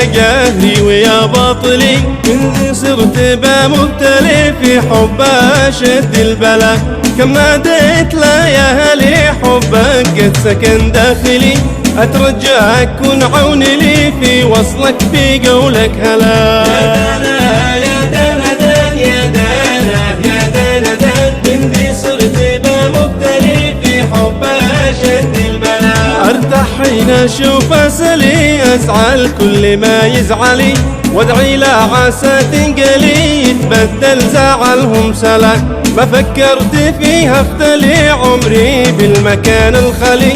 قهري ويا باطلي، إني صرت بمبتلي في حبه شد البلا. كم ناديت لا يا هلي حبك قد سكن داخلي، أترجاك كن عون لي في وصلك في قولك هلا. يا دانا يا دانا دان يا دانا يا دانا دان، بنتي صرت بمبتلي في حبه شد البلا. ارتاح حين اشوف اسلي، ازعل كل ما يزعلي، وادعي لا عسى تنقلي يتبدل زعلهم سلا. ما فكرت فيها اختلي عمري بالمكان الخلي،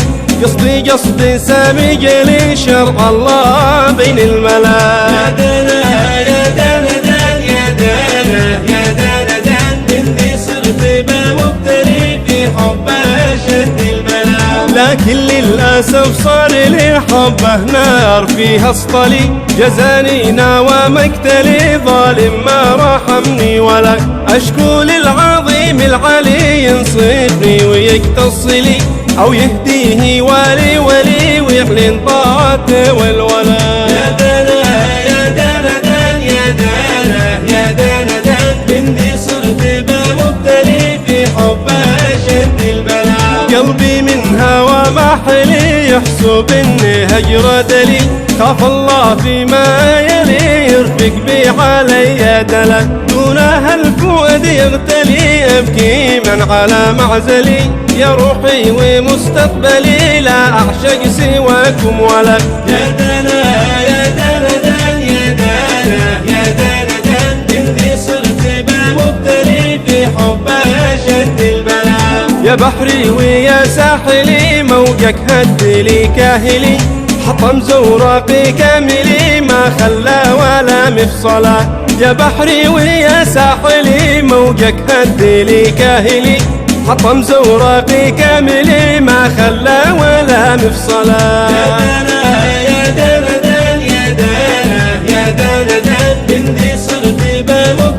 قصدي سامي قلي شرع الله بين الملا. يا دانا يا دانا دان يا دانا يا دانا دان، بنتي صرت بمبتلي في حبه شد البلا. لكن للأسف صار لي حبه نار فيها اسطلي، جزاني ناوى مقتلي ظالم ما رحمني ولا. أشكو للعظيم العلي ينصفني ويقتص لي، أو يهديه ولي ولي ويعلن طاعته والولا. يا دانا يا دانا دان يا دانا يا دانا دان، بنتي صرت بمبتلي في حبه شد البلا. قلبي من هوى ما حلي يحسب اني هجر دلي، خاف الله فيما يلي يرفق بي علي دلا. دونها الفؤاد يغتلي ابكي من على معزلي، يا روحي ومستقبلي لا اعشق سواكم ولا. يا دانا يا دانا دان يا دانا يا دانا دان، بنتي صرت بمبتلي في حبه شد البلا. يا بحري ويا ساحلي موجك هدلي كاهلي، حطم زوراقي كاملي ما خلى ولا مفصلا. يا بحري ويا ساحلي موجك هدلي كاهلي، حطم زوراقي كاملي ما خلى ولا مفصلا. يا دانا يا دانا دان يا دانا يا دانا دان، بنتي صرت بمبتلي